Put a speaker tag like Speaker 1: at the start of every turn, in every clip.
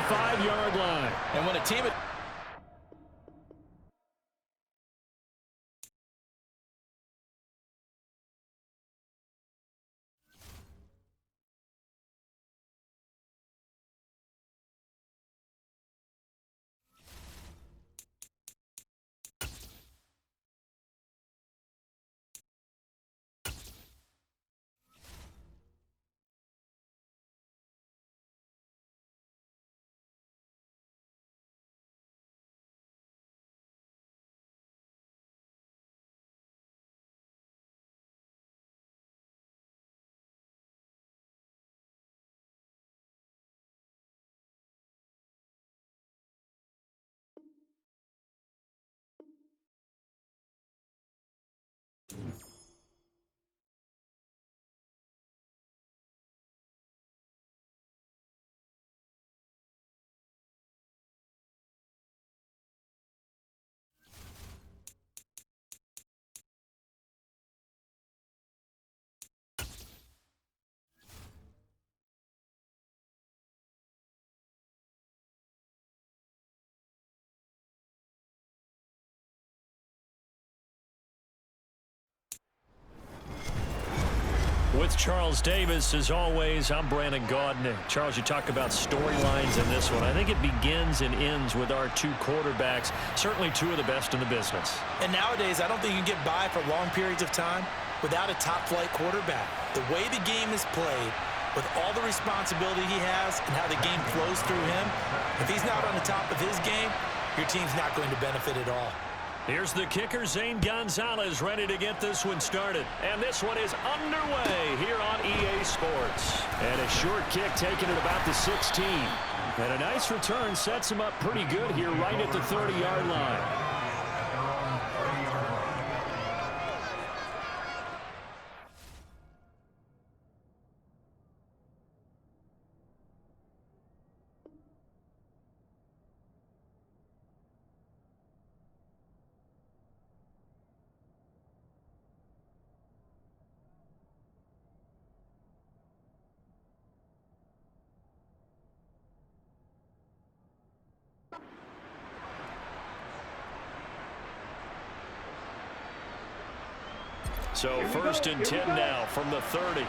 Speaker 1: 5-yard line.
Speaker 2: And when a team...
Speaker 1: With Charles Davis, as always, I'm Brandon Gaudin. Charles, you talk about storylines in this one. I think it begins and ends with our two quarterbacks, certainly two of the best in the business.
Speaker 2: And nowadays, I don't think you can get by for long periods of time without a top-flight quarterback. The way the game is played, with all the responsibility he has and how the game flows through him, if he's not on the top of his game, your team's not going to benefit at all.
Speaker 1: Here's the kicker, Zane Gonzalez, ready to get this one started. And this one is underway here on EA Sports. And a short kick taken at about the 16. And a nice return sets him up pretty good here right at the 30-yard line. So 1st and 10 now from the 30.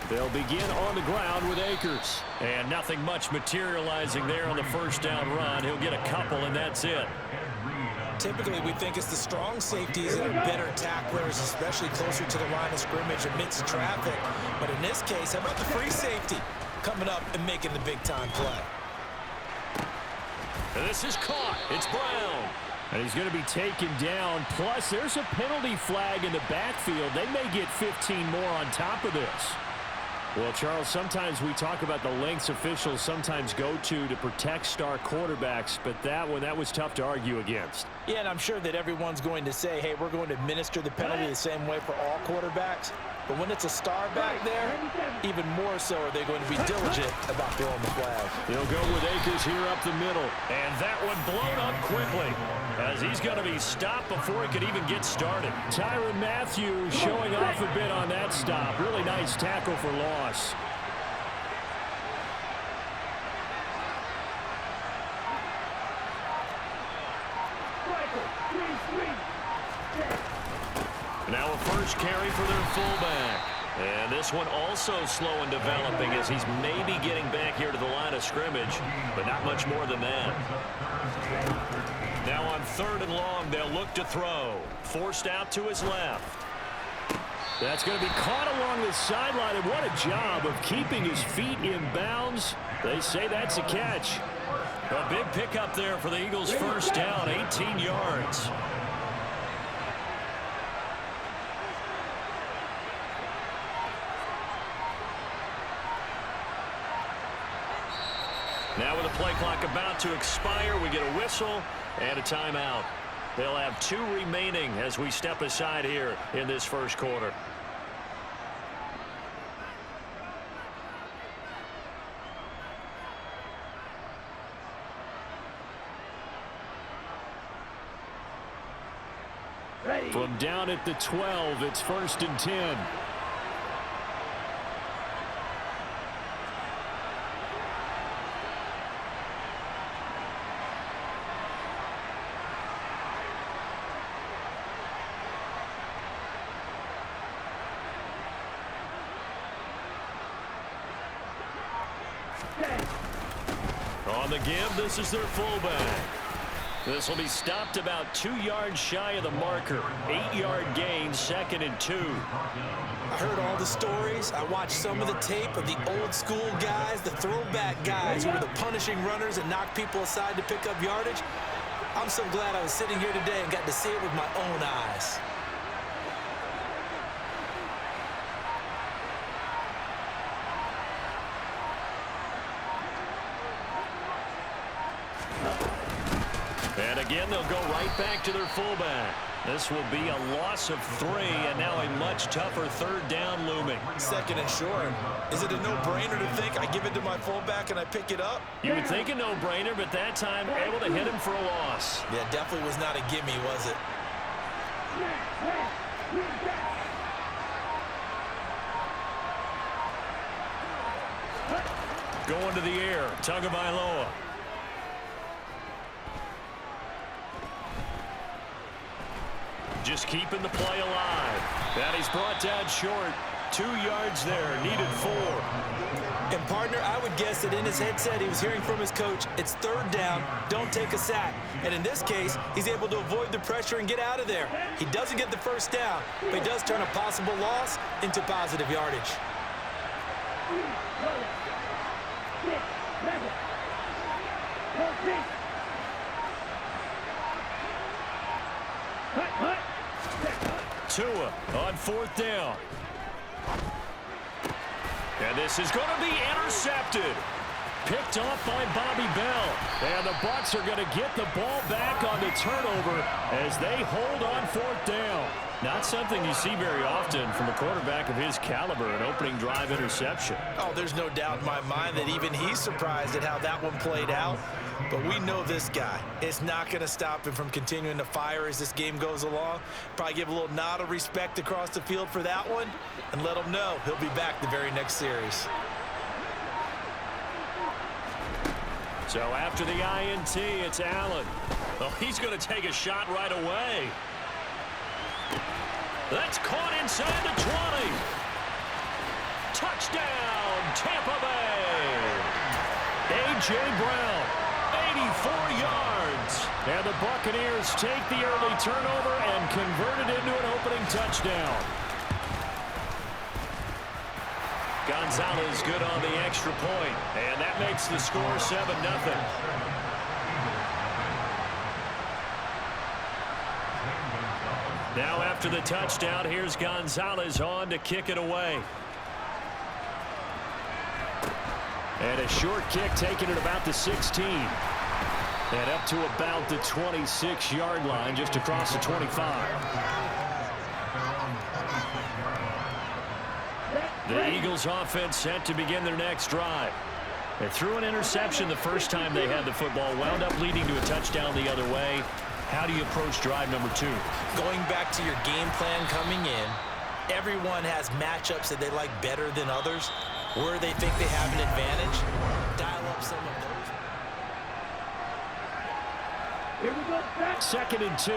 Speaker 1: They'll begin on the ground with Akers. And nothing much materializing there on the first down run. He'll get a couple, and that's it.
Speaker 2: Typically, we think it's the strong safeties that are better tacklers, especially closer to the line of scrimmage amidst traffic. But in this case, how about the free safety coming up and making the big-time play?
Speaker 1: And this is caught. It's Brown. And he's going to be taken down. Plus, there's a penalty flag in the backfield. They may get 15 more on top of this. Well, Charles, sometimes we talk about the lengths officials sometimes go to protect star quarterbacks, but that was tough to argue against.
Speaker 2: Yeah, and I'm sure that everyone's going to say, hey, we're going to administer the penalty the same way for all quarterbacks. But when it's a star back there, even more so are they going to be diligent about throwing the flag.
Speaker 1: They'll go with Akers here up the middle. And that one blown up quickly as he's going to be stopped before he could even get started. Tyrann Mathieu showing off a bit on that stop. Really nice tackle for loss. Now a first carry for their fullback. And this one also slow in developing as he's maybe getting back here to the line of scrimmage, but not much more than that. Now on 3rd and long, they'll look to throw. Forced out to his left. That's going to be caught along the sideline, and what a job of keeping his feet in bounds. They say that's a catch. A big pickup there for the Eagles' first down, 18 yards. Now with the play clock about to expire, we get a whistle and a timeout. They'll have 2 remaining as we step aside here in this first quarter. From down at the 12. It's 1st and 10. On the give, this is their fullback. This will be stopped about 2 yards shy of the marker. 8-yard gain, 2nd and 2.
Speaker 2: I heard all the stories. I watched some of the tape of the old school guys, the throwback guys who were the punishing runners and knocked people aside to pick up yardage. I'm so glad I was sitting here today and got to see it with my own eyes.
Speaker 1: And again, they'll go right back to their fullback. This will be a loss of 3, and now a much tougher 3rd down looming.
Speaker 2: 2nd and short. Is it a no-brainer to think I give it to my fullback and I pick it up?
Speaker 1: You would think a no-brainer, but that time able to hit him for a loss.
Speaker 2: Yeah, definitely was not a gimme, was it?
Speaker 1: Going to the air, Tagovailoa. Just keeping the play alive. That he's brought down short. 2 yards there, needed 4.
Speaker 2: And partner, I would guess that in his headset he was hearing from his coach, it's 3rd down, don't take a sack. And in this case, he's able to avoid the pressure and get out of there. He doesn't get the 1st down, but he does turn a possible loss into positive yardage.
Speaker 1: Tua on 4th down. And this is going to be intercepted. Picked off by Bobby Bell. And the Bucs are going to get the ball back on the turnover as they hold on 4th down. Not something you see very often from a quarterback of his caliber, an opening drive interception.
Speaker 2: Oh, there's no doubt in my mind that even he's surprised at how that one played out. But we know this guy. It's not going to stop him from continuing to fire as this game goes along. Probably give a little nod of respect across the field for that one and let him know he'll be back the very next series.
Speaker 1: So after the INT, it's Allen. Oh, he's going to take a shot right away. That's caught inside the 20. Touchdown, Tampa Bay. A.J. Brown, 84 yards. And the Buccaneers take the early turnover and convert it into an opening touchdown. Gonzalez good on the extra point, and that makes the score 7-0. Now after the touchdown, here's Gonzalez on to kick it away. And a short kick taken at about the 16. And up to about the 26-yard line, just across the 25. The Eagles offense set to begin their next drive. They threw an interception the first time they had the football, wound up leading to a touchdown the other way. How do you approach drive number 2?
Speaker 2: Going back to your game plan coming in, everyone has matchups that they like better than others, where they think they have an advantage. Dial up some of those.
Speaker 1: Here we go. 2nd and 2.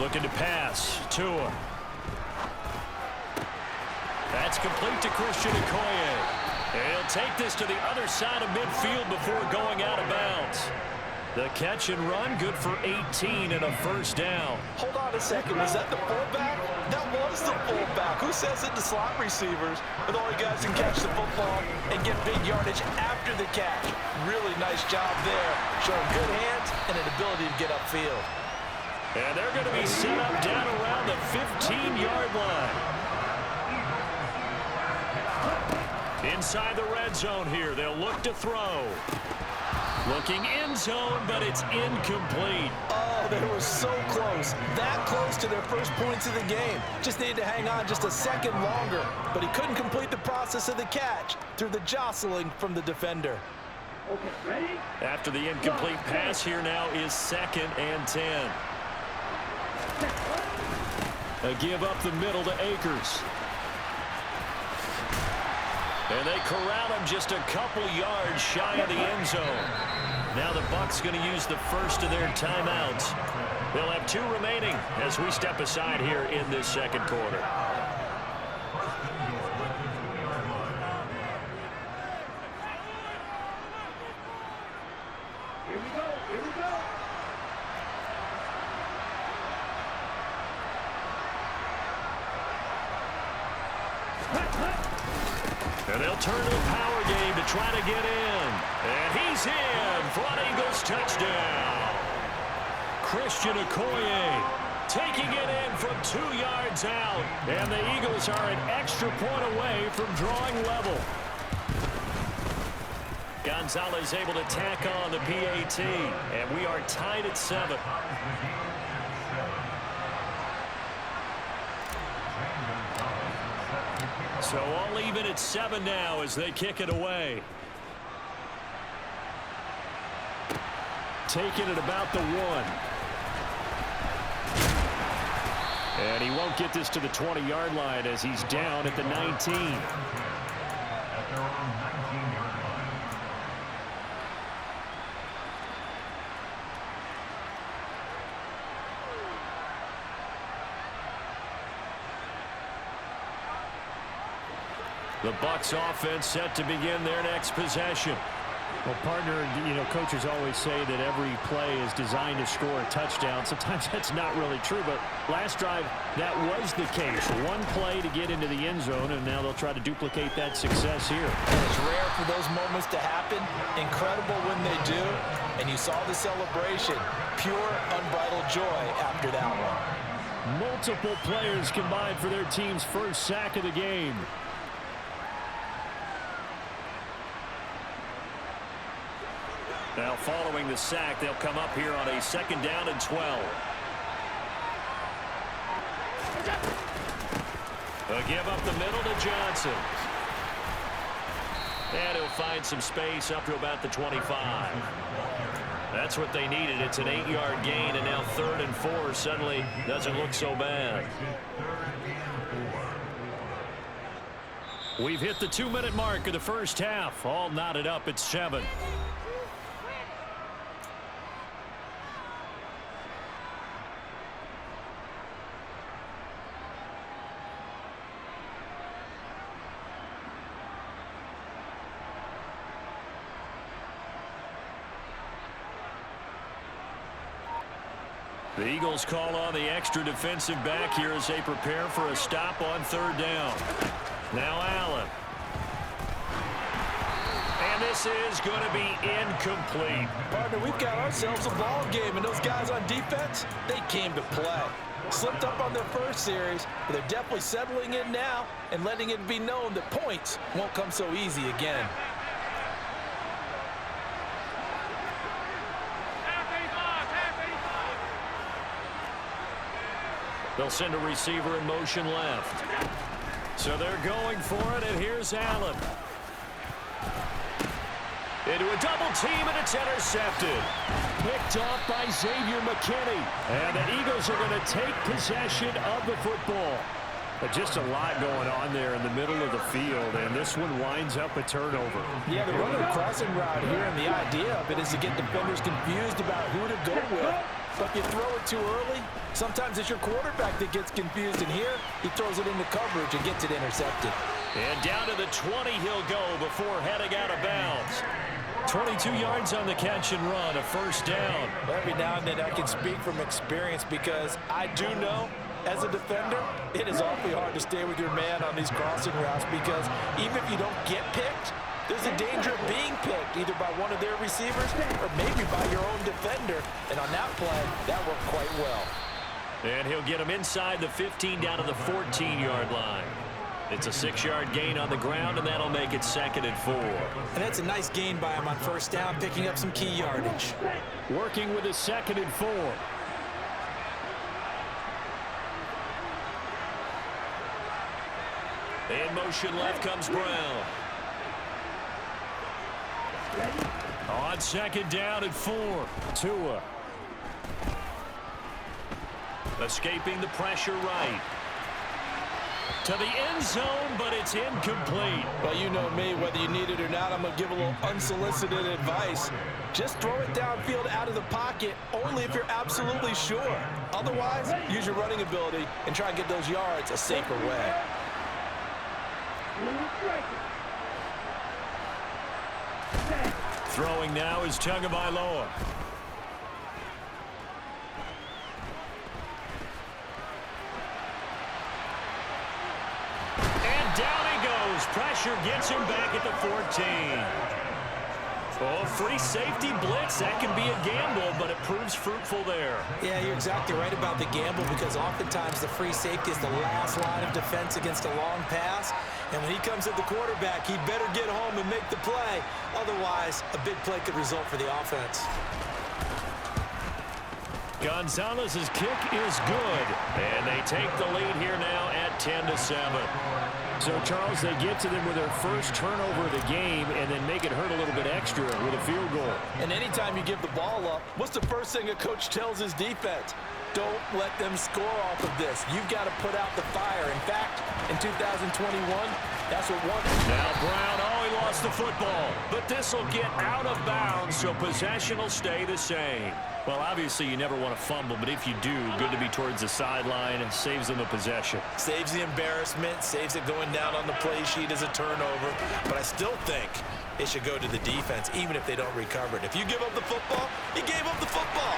Speaker 1: Looking to pass. Tua. That's complete to Christian Okoye. He'll take this to the other side of midfield before going out of bounds. The catch and run, good for 18 and a 1st down.
Speaker 2: Hold on a second. Was that the fullback? That was the fullback. Who says it to slot receivers with all you guys can catch the football and get big yardage after the catch? Really nice job there. Showing good hands and an ability to get upfield.
Speaker 1: And they're going to be set up down around the 15-yard line. Inside the red zone here, they'll look to throw. Looking end zone, but it's incomplete.
Speaker 2: Oh, they were so close. That close to their first points of the game. Just needed to hang on just a second longer. But he couldn't complete the process of the catch through the jostling from the defender.
Speaker 1: After the incomplete pass, here now is 2nd and 10. A give up the middle to Akers. And they corral him just a couple yards shy of the end zone. Now the Bucs going to use the first of their timeouts. They'll have 2 remaining as we step aside here in this second quarter. And they'll turn to the power game to try to get in. And he's in for an Eagles touchdown. Christian Okoye taking it in from 2 yards out. And the Eagles are an extra point away from drawing level. Gonzalez able to tack on the PAT. And we are tied at 7. So all even at 7 now as they kick it away. Taking it about the 1. And he won't get this to the 20-yard line as he's down at the 19. The Bucs offense set to begin their next possession.
Speaker 3: Well, partner, coaches always say that every play is designed to score a touchdown. Sometimes that's not really true, but last drive, that was the case. 1 play to get into the end zone, and now they'll try to duplicate that success here.
Speaker 2: It's rare for those moments to happen. Incredible when they do. And you saw the celebration. Pure, unbridled joy after that one.
Speaker 3: Multiple players combined for their team's first sack of the game.
Speaker 1: Now following the sack, they'll come up here on a 2nd down and 12. A give up the middle to Johnson. And he'll find some space up to about the 25. That's what they needed. It's an 8-yard gain, and now 3rd and 4 suddenly doesn't look so bad. We've hit the 2-minute mark of the first half. All knotted up at 7. The Eagles call on the extra defensive back here as they prepare for a stop on 3rd down. Now Allen. And this is going to be incomplete.
Speaker 2: Partner, we've got ourselves a ball game, and those guys on defense, they came to play. Slipped up on their first series, but they're definitely settling in now and letting it be known that points won't come so easy again.
Speaker 1: They'll send a receiver in motion left. So they're going for it, and here's Allen. Into a double team, and it's intercepted. Picked off by Xavier McKinney. And the Eagles are going to take possession of the football.
Speaker 3: But just a lot going on there in the middle of the field, and this one winds up a turnover.
Speaker 2: Yeah, they're running a crossing route here, and the idea of it is to get defenders confused about who to go with. But if you throw it too early, sometimes it's your quarterback that gets confused, and here he throws it into coverage and gets it intercepted.
Speaker 1: And down to the 20 he'll go before heading out of bounds. 22 yards on the catch and run, a 1st down.
Speaker 2: Every now and then I can speak from experience because I do know as a defender, it is awfully hard to stay with your man on these crossing routes because even if you don't get picked, there's a danger of being picked either by one of their receivers or maybe by your own defender. And on that play, that worked quite well.
Speaker 1: And he'll get him inside the 15 down to the 14-yard line. It's a 6-yard gain on the ground, and that'll make it 2nd and 4.
Speaker 2: And that's a nice gain by him on 1st down, picking up some key yardage.
Speaker 3: Working with his 2nd and 4.
Speaker 1: In motion left comes Brown. On second down and 4. Tua. Escaping the pressure right. To the end zone, but it's incomplete.
Speaker 2: Well, you know me, whether you need it or not, I'm going to give a little unsolicited advice. Just throw it downfield out of the pocket, only if you're absolutely sure. Otherwise, use your running ability and try and get those yards a safer way.
Speaker 1: Throwing now is Tagovailoa. And down he goes. Pressure gets him back at the 14. Oh, free safety blitz. That can be a gamble, but it proves fruitful there.
Speaker 2: Yeah, you're exactly right about the gamble because oftentimes the free safety is the last line of defense against a long pass. And when he comes at the quarterback, he better get home and make the play. Otherwise, a big play could result for the offense.
Speaker 1: Gonzalez's kick is good, and they take the lead here now at 10-7. So, Charles, they get to them with their first turnover of the game and then make it hurt a little bit extra with a field goal.
Speaker 2: And anytime you give the ball up, what's the first thing a coach tells his defense? Don't let them score off of this. You've got to put out the fire. In fact, in 2021, that's what won.
Speaker 1: Now Brown, oh, he lost the football. But this will get out of bounds, so possession will stay the same. Well, obviously, you never want to fumble, but if you do, good to be towards the sideline and saves them the possession.
Speaker 2: Saves the embarrassment, saves it going down on the play sheet as a turnover. But I still think it should go to the defense, even if they don't recover it. If you give up the football, you gave up the football.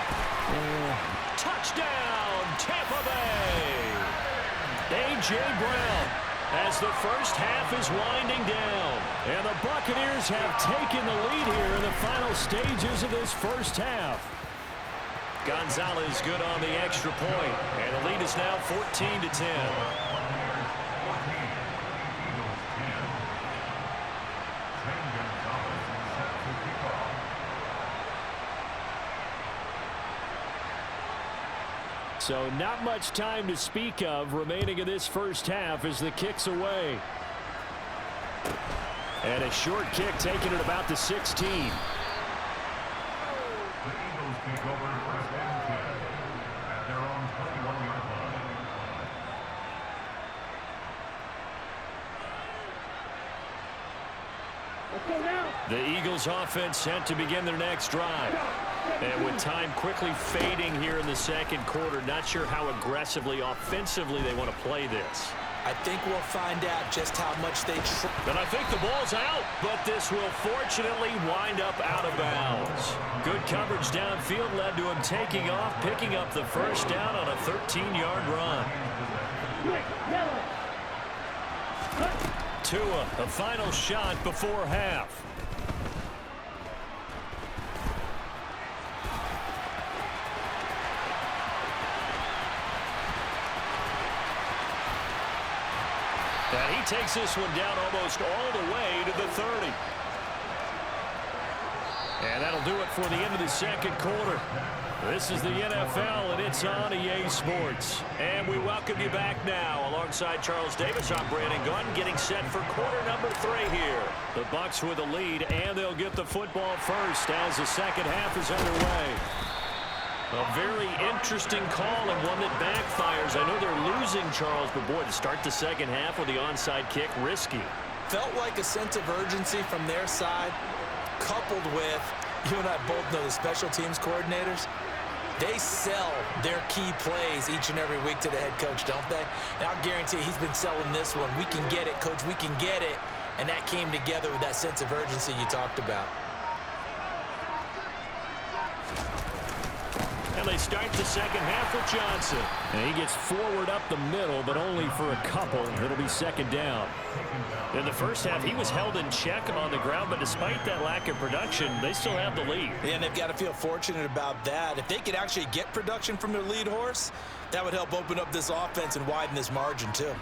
Speaker 1: Touchdown, Tampa Bay! A.J. Brown as the first half is winding down. And the Buccaneers have taken the lead here in the final stages of this first half. Gonzalez good on the extra point, and the lead is now 14-10. So not much time to speak of remaining in this first half as the kick's away. And a short kick taken at about the 16. The Eagles offense set to begin their next drive. And with time quickly fading here in the second quarter, not sure how aggressively, offensively they want to play this.
Speaker 2: I think we'll find out just how much they try.
Speaker 1: And I think the ball's out, but this will fortunately wind up out of bounds. Good coverage downfield led to him taking off, picking up the first down on a 13-yard run. Tua, a final shot before half. And he takes this one down almost all the way to the 30. And that'll do it for the end of the second quarter. This is the NFL, and it's on EA Sports. And we welcome you back now. Alongside Charles Davis, I'm Brandon Gunn, getting set for quarter number 3 here. The Bucs with the lead, and they'll get the football first as the second half is underway. A very interesting call and one that backfires. I know they're losing, Charles, but boy, to start the second half with the onside kick, risky.
Speaker 2: Felt like a sense of urgency from their side, coupled with, you and I both know the special teams coordinators. They sell their key plays each and every week to the head coach, don't they? And I'll guarantee he's been selling this one. We can get it, coach, we can get it. And that came together with that sense of urgency you talked about.
Speaker 1: And they start the second half with Johnson. And he gets forward up the middle, but only for a couple. It'll be second down. In the first half, he was held in check on the ground, but despite that lack of production, they still have the lead.
Speaker 2: Yeah, and they've got to feel fortunate about that. If they could actually get production from their lead horse, that would help open up this offense and widen this margin, too.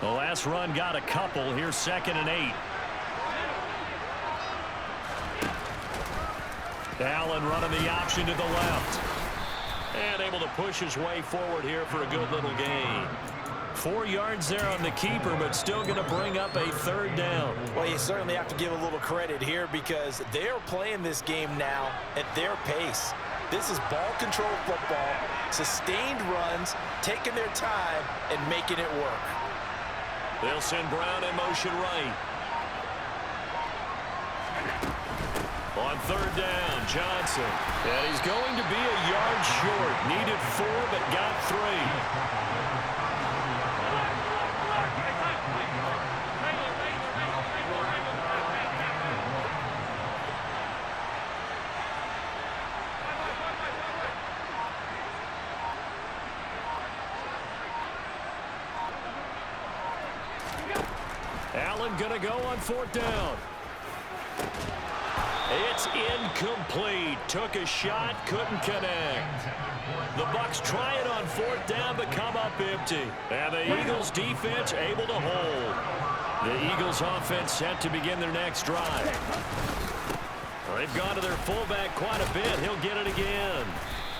Speaker 1: The last run got a couple. Here's 2nd and 8. Allen running the option to the left. And able to push his way forward here for a good little gain. 4 yards there on the keeper, but still going to bring up a third down.
Speaker 2: Well, you certainly have to give a little credit here because they're playing this game now at their pace. This is ball control football, sustained runs, taking their time and making it work.
Speaker 1: They'll send Brown in motion right. On third down, Johnson. And he's going to be a yard short. Needed 4, but got 3. Allen going to go on 4th down. It's incomplete. Took a shot, couldn't connect. The Bucs try it on 4th down, but come up empty. And the Eagles defense able to hold. The Eagles offense set to begin their next drive. Well, they've gone to their fullback quite a bit. He'll get it again.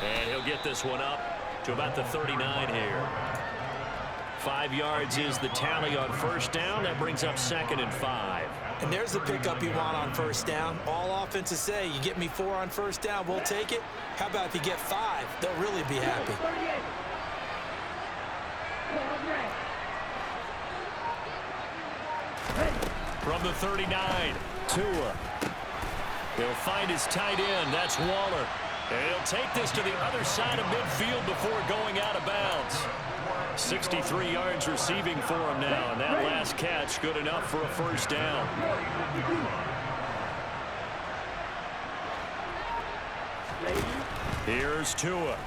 Speaker 1: And he'll get this one up to about the 39 here. 5 yards is the tally on 1st down. That brings up 2nd and 5.
Speaker 2: And there's the pickup you want on 1st down. All offenses say, you get me 4 on 1st down, we'll take it. How about if you get 5? They'll really be happy.
Speaker 1: From the 39, Tua. He'll find his tight end. That's Waller. And he'll take this to the other side of midfield before going out of bounds. 63 yards receiving for him now, and that last catch good enough for a 1st down. Here's Tua.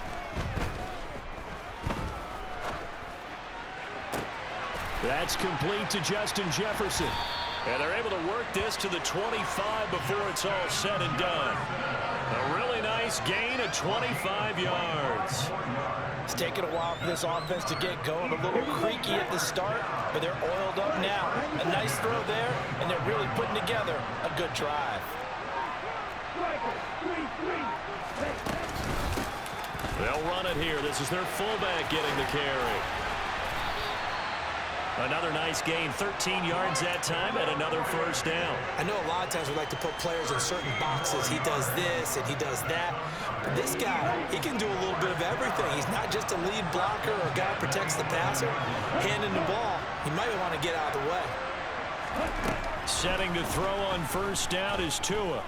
Speaker 1: That's complete to Justin Jefferson. And they're able to work this to the 25 before it's all said and done. A really nice gain of 25 yards.
Speaker 2: It's taken a while for this offense to get going. A little creaky at the start, but they're oiled up now. A nice throw there, and they're really putting together a good drive.
Speaker 1: They'll run it here. This is their fullback getting the carry. Another nice gain, 13 yards that time, and another 1st down.
Speaker 2: I know a lot of times we like to put players in certain boxes. He does this and he does that. But this guy, he can do a little bit of everything. He's not just a lead blocker or a guy who protects the passer. Handing the ball, he might want to get out of the way.
Speaker 1: Setting to throw on 1st down is Tua.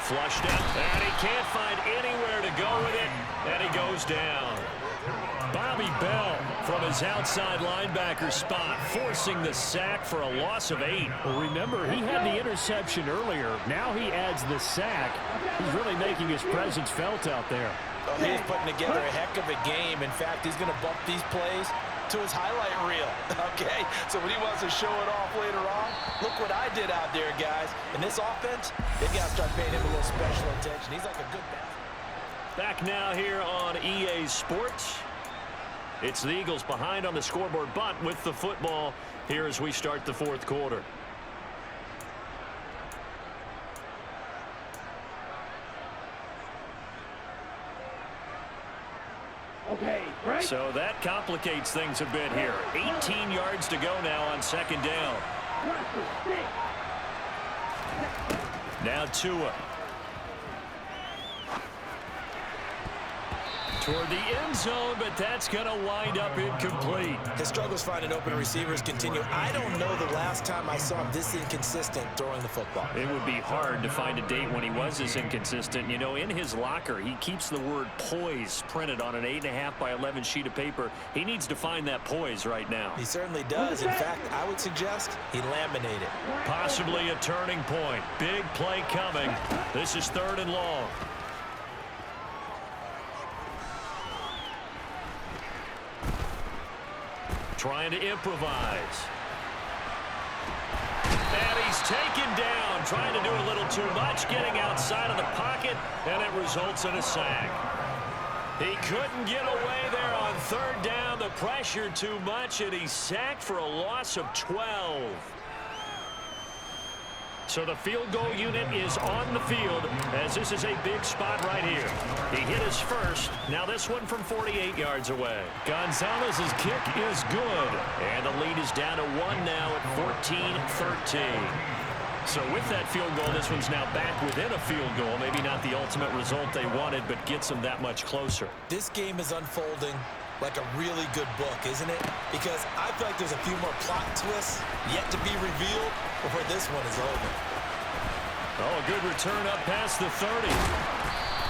Speaker 1: Flushed out, and he can't find anywhere to go with it, and he goes down. Bobby Bell from his outside linebacker spot, forcing the sack for a loss of 8.
Speaker 3: Well, remember, he had the interception earlier. Now he adds the sack. He's really making his presence felt out there.
Speaker 2: Oh, he's putting together a heck of a game. In fact, he's going to bump these plays to his highlight reel, okay? So when he wants to show it off later on, look what I did out there, guys. And this offense, they got to start paying him a little special attention. He's like a good basketball.
Speaker 1: Back now here on EA Sports. It's the Eagles behind on the scoreboard, but with the football here as we start the 4th quarter.
Speaker 3: Okay, right.
Speaker 1: So that complicates things a bit here. 18 yards to go now on 2nd down. Now Tua. Toward the end zone, but that's going to wind up incomplete.
Speaker 2: His struggles finding open receivers continue. I don't know the last time I saw him this inconsistent throwing the football.
Speaker 1: It would be hard to find a date when he was this inconsistent. You know, in his locker, he keeps the word poise printed on an 8.5 by 11 sheet of paper. He needs to find that poise right now.
Speaker 2: He certainly does. In fact, I would suggest he laminate it.
Speaker 1: Possibly a turning point. Big play coming. This is 3rd and long. Trying to improvise. And he's taken down, trying to do a little too much, getting outside of the pocket, and it results in a sack. He couldn't get away there on 3rd down. The pressure too much, and he's sacked for a loss of 12.
Speaker 3: So the field goal unit is on the field as this is a big spot right here. He hit his first. Now this one from 48 yards away. Gonzalez's kick is good. And the lead is down to 1 now at 14-13. So with that field goal, this one's now back within a field goal. Maybe not the ultimate result they wanted, but gets them that much closer.
Speaker 2: This game is unfolding like a really good book, isn't it? Because I feel like there's a few more plot twists yet to be revealed before this one is over.
Speaker 3: Oh, a good return up past the 30.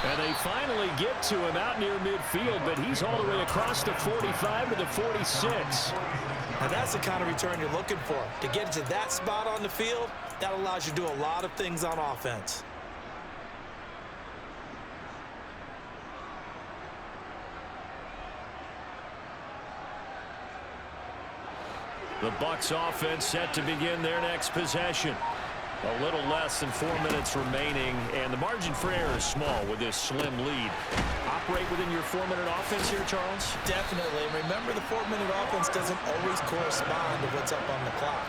Speaker 3: And they finally get to him out near midfield, but he's all the way across the 45 to the 46.
Speaker 2: Now that's the kind of return you're looking for. To get to that spot on the field, that allows you to do a lot of things on offense.
Speaker 3: The Bucs offense set to begin their next possession. A little less than 4 minutes remaining, and the margin for error is small with this slim lead. Operate within your 4-minute offense here, Charles?
Speaker 2: Definitely. And remember, the 4-minute offense doesn't always correspond to what's up on the clock.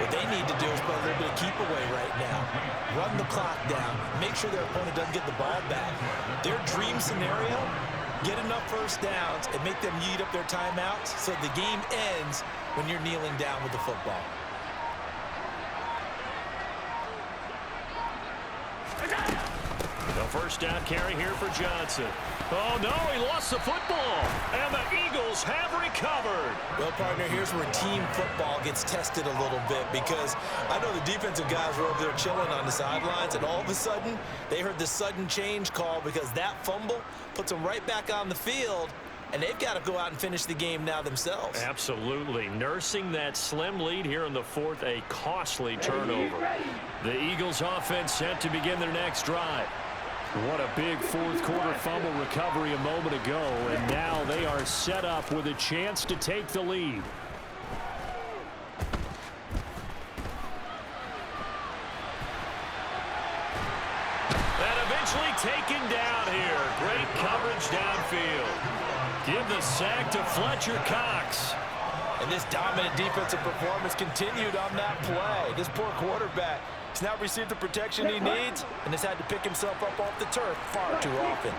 Speaker 2: What they need to do is put a little bit of keep away right now. Run the clock down. Make sure their opponent doesn't get the ball back. Their dream scenario, get enough first downs and make them eat up their timeouts so the game ends when you're kneeling down with the football.
Speaker 3: The first down carry here for Johnson. Oh, no, he lost the football. And the Eagles have recovered.
Speaker 2: Well, partner, here's where team football gets tested a little bit because I know the defensive guys were over there chilling on the sidelines, and all of a sudden, they heard the sudden change call because that fumble puts them right back on the field, and they've got to go out and finish the game now themselves.
Speaker 3: Absolutely. Nursing that slim lead here in the fourth, a costly turnover. The Eagles offense set to begin their next drive. What a big fourth quarter fumble recovery a moment ago, and now they are set up with a chance to take the lead. And eventually taken down here. Great coverage downfield. Give the sack to Fletcher Cox.
Speaker 2: And this dominant defensive performance continued on that play. This poor quarterback has now received the protection he needs and has had to pick himself up off the turf far too often.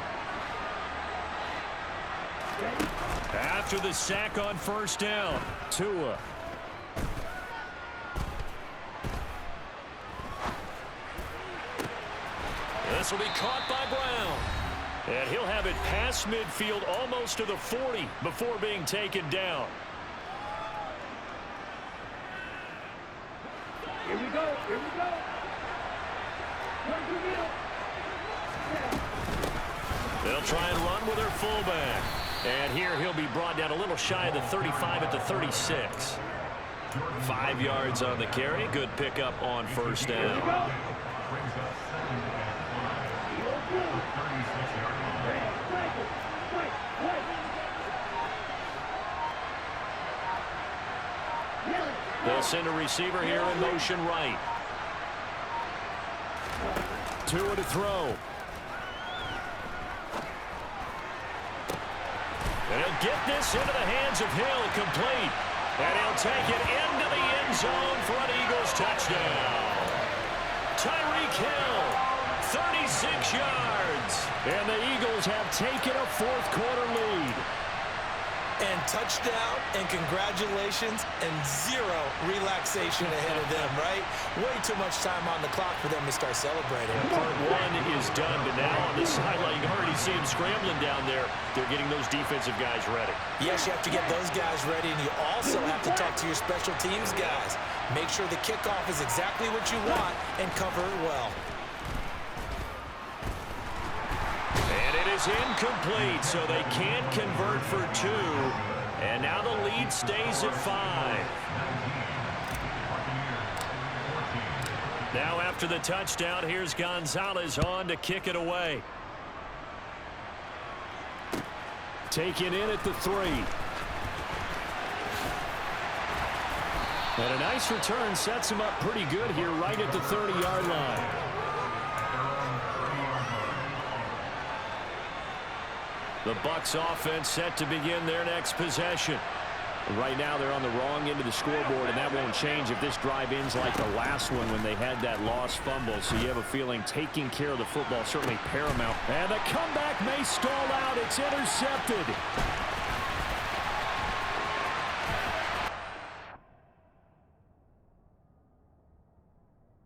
Speaker 3: After the sack on first down, Tua. This will be caught by Brown. And he'll have it past midfield almost to the 40 before being taken down.
Speaker 4: Here we go. Here we go.
Speaker 3: They'll try and run with their fullback. And here he'll be brought down a little shy of the 35 at the 36. 5 yards on the carry. Good pickup on first down. They'll send a receiver here in motion right. Tua to throw. And he'll get this into the hands of Hill, complete. And he'll take it into the end zone for an Eagles touchdown. Tyreek Hill, 36 yards. And the Eagles have taken a fourth quarter lead.
Speaker 2: And touchdown and congratulations and zero relaxation ahead of them, right? Way too much time on the clock for them to start celebrating.
Speaker 3: Part one is done, but now on the sideline, you already see him scrambling down there. They're getting those defensive guys ready.
Speaker 2: Yes, you have to get those guys ready, and you also have to talk to your special teams guys. Make sure the kickoff is exactly what you want and cover it well.
Speaker 3: And it is incomplete, so they can't convert for 2. And now the lead stays at 5. Now after the touchdown, here's Gonzalez on to kick it away. Taken in at the 3. And a nice return sets him up pretty good here right at the 30-yard line. The Bucs offense set to begin their next possession. Right now they're on the wrong end of the scoreboard, and that won't change if this drive ends like the last one when they had that lost fumble. So you have a feeling taking care of the football certainly paramount. And the comeback may stall out. It's intercepted.